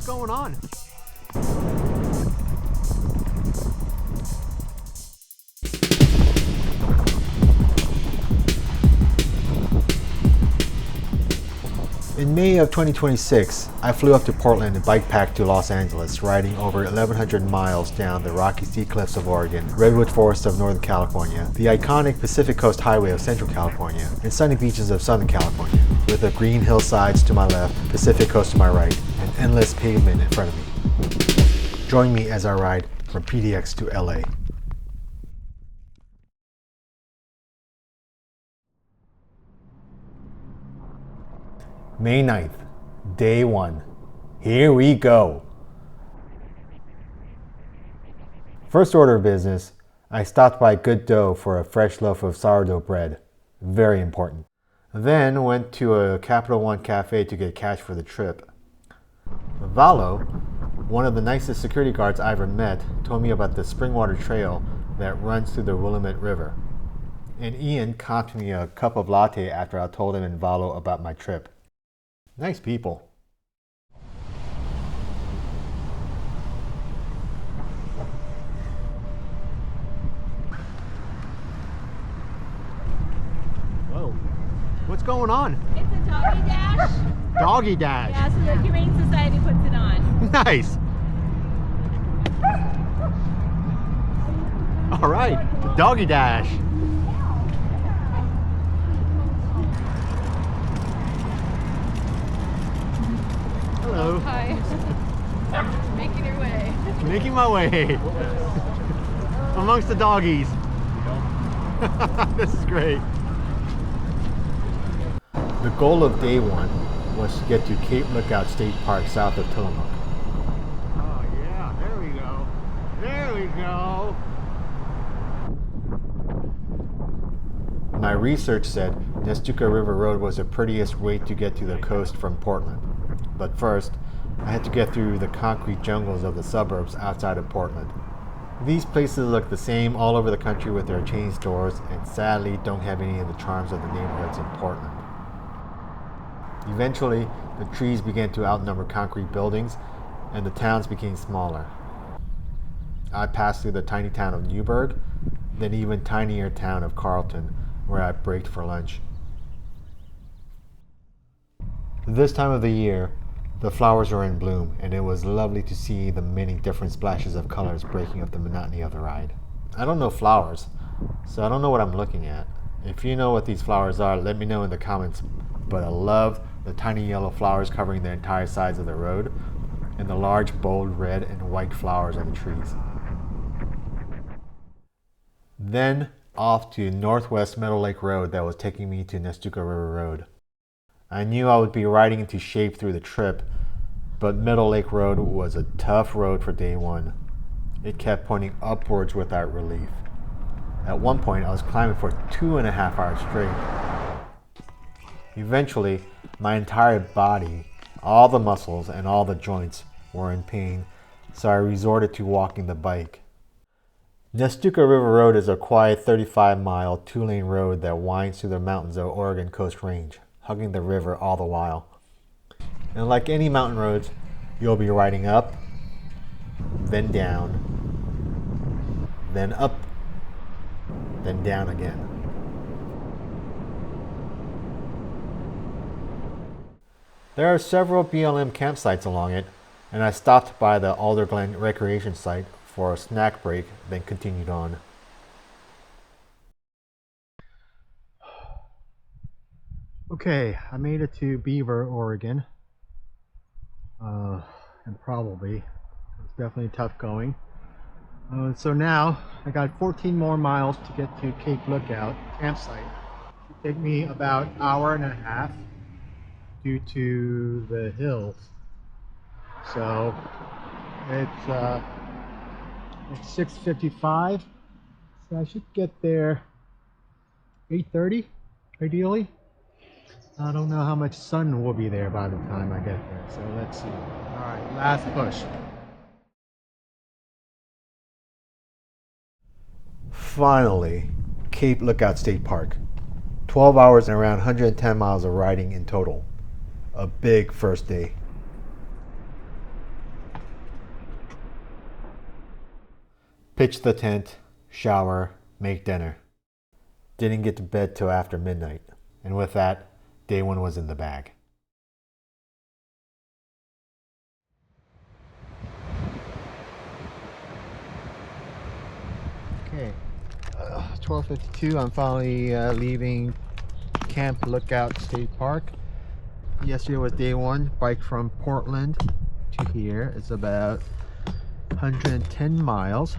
What's going on? In May of 2026, I flew up to Portland and bike packed to Los Angeles, riding over 1,100 miles down the rocky sea cliffs of Oregon, redwood forests of Northern California, the iconic Pacific Coast Highway of Central California, and sunny beaches of Southern California, with the green hillsides to my left, Pacific Coast to my right, and endless pavement in front of me. Join me as I ride from PDX to LA. May 9th, day 1. Here we go. First order of business, I stopped by Good Dough for a fresh loaf of sourdough bread. Very important. Then went to a Capital One cafe to get cash for the trip. Valo, one of the nicest security guards I ever met, told me about the Springwater Trail that runs through the Willamette River. And Ian comped me a cup of latte after I told him and Valo about my trip. Nice people. Whoa. What's going on? It's a doggy dash. Doggy dash. Yeah, so the Humane Society puts it on. Nice. All right, doggy dash. Hello. Hi. Making your way. Making my way amongst the doggies. This is great. The goal of day 1 was to get to Cape Lookout State Park south of Tillamook. Oh yeah, there we go. There we go. My research said Nestucca River Road was the prettiest way to get to the coast from Portland. But first, I had to get through the concrete jungles of the suburbs outside of Portland. These places look the same all over the country with their chain stores and sadly don't have any of the charms of the neighborhoods in Portland. Eventually, the trees began to outnumber concrete buildings and the towns became smaller. I passed through the tiny town of Newburgh, then even tinier town of Carlton, where I braked for lunch. This time of the year, the flowers were in bloom, and it was lovely to see the many different splashes of colors breaking up the monotony of the ride. I don't know flowers, so I don't know what I'm looking at. If you know what these flowers are, let me know in the comments, but I love the tiny yellow flowers covering the entire sides of the road, and the large, bold red and white flowers on the trees. Then off to Northwest Meadow Lake Road that was taking me to Nestucca River Road. I knew I would be riding into shape through the trip, but Meadow Lake Road was a tough road for day 1. It kept pointing upwards without relief. At one point, I was climbing for 2.5 hours straight. Eventually, my entire body, all the muscles and all the joints were in pain, so I resorted to walking the bike. Nestucca River Road is a quiet 35-mile, 2-lane road that winds through the mountains of Oregon Coast Range, hugging the river all the while. And like any mountain roads, you'll be riding up, then down, then up, then down again. There are several BLM campsites along it, and I stopped by the Alder Glen Recreation Site for a snack break, then continued on. Okay, I made it to Beaver, Oregon. And probably, it's definitely tough going. So now, I got 14 more miles to get to Cape Lookout campsite. It'll take me about an hour and a half due to the hills. So, it's 6:55, so I should get there 8:30, ideally. I don't know how much sun will be there by the time I get there, so let's see. Alright, last push. Finally, Cape Lookout State Park. 12 hours and around 110 miles of riding in total. A big first day. Pitch the tent, shower, make dinner. Didn't get to bed till after midnight. And with that, day one was in the bag. Okay, 12:52. I'm finally leaving Camp Lookout State Park. Yesterday was day one. Bike from Portland to here. It's about 110 miles.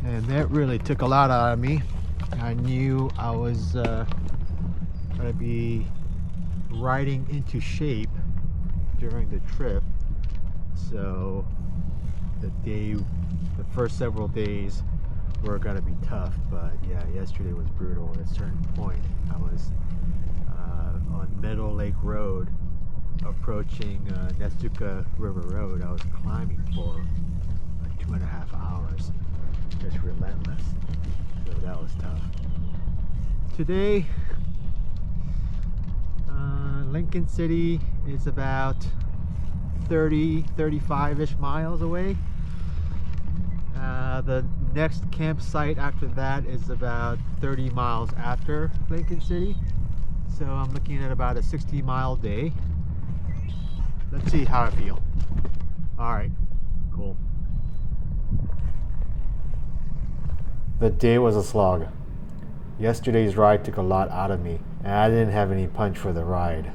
And that really took a lot out of me. I knew I was going to be riding into shape during the trip. So the first several days were going to be tough. But yeah, yesterday was brutal. At a certain point, I was on Meadow Lake Road, approaching Nestucca River Road. I was climbing for like 2.5 hours, just relentless. So that was tough. Today, Lincoln City is about 35-ish miles away. The next campsite after that is about 30 miles after Lincoln City. So I'm looking at about a 60-mile day. Let's see how I feel. All right, cool. The day was a slog. Yesterday's ride took a lot out of me, and I didn't have any punch for the ride.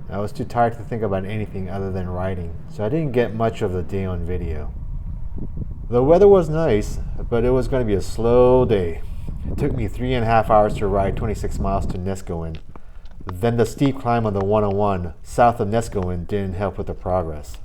I was too tired to think about anything other than riding, so I didn't get much of the day on video. The weather was nice, but it was going to be a slow day. It took me 3.5 hours to ride 26 miles to Neskowin. Then the steep climb on the 101 south of Neskowin didn't help with the progress.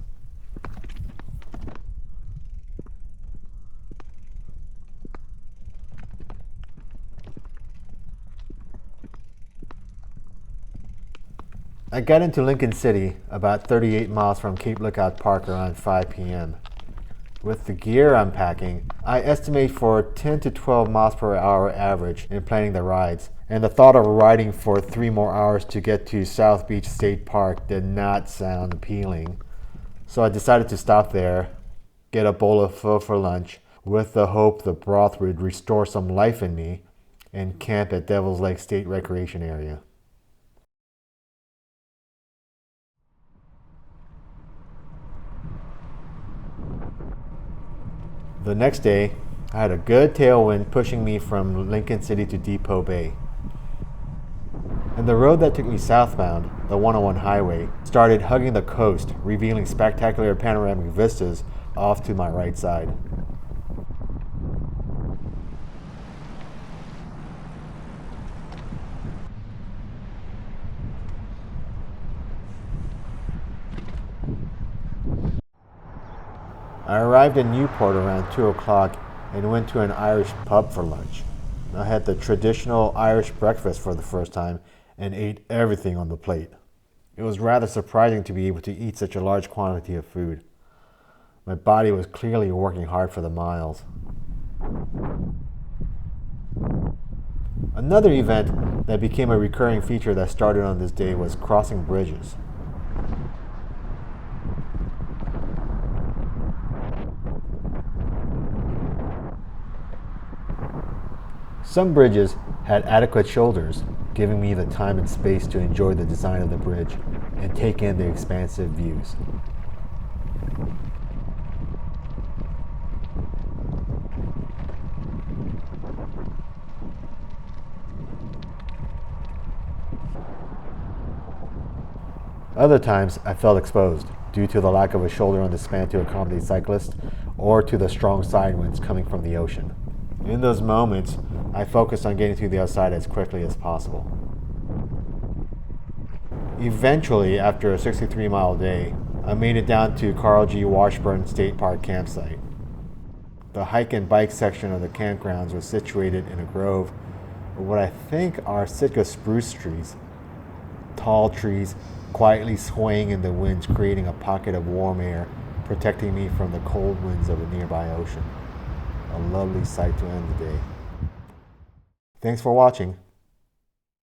I got into Lincoln City, about 38 miles from Cape Lookout Park, around 5 p.m. With the gear I'm packing, I estimate for 10 to 12 miles per hour average in planning the rides, and the thought of riding for 3 more hours to get to South Beach State Park did not sound appealing. So I decided to stop there, get a bowl of pho for lunch, with the hope the broth would restore some life in me, and camp at Devil's Lake State Recreation Area. The next day, I had a good tailwind pushing me from Lincoln City to Depot Bay. And the road that took me southbound, the 101 highway, started hugging the coast, revealing spectacular panoramic vistas off to my right side. I arrived in Newport around 2 o'clock and went to an Irish pub for lunch. I had the traditional Irish breakfast for the first time and ate everything on the plate. It was rather surprising to be able to eat such a large quantity of food. My body was clearly working hard for the miles. Another event that became a recurring feature that started on this day was crossing bridges. Some bridges had adequate shoulders, giving me the time and space to enjoy the design of the bridge and take in the expansive views. Other times, I felt exposed due to the lack of a shoulder on the span to accommodate cyclists or to the strong side winds coming from the ocean. In those moments, I focused on getting to the other side as quickly as possible. Eventually, after a 63-mile day, I made it down to Carl G. Washburne State Park campsite. The hike and bike section of the campgrounds was situated in a grove of what I think are Sitka spruce trees. Tall trees quietly swaying in the winds, creating a pocket of warm air, protecting me from the cold winds of a nearby ocean. A lovely sight to end the day. Thanks for watching.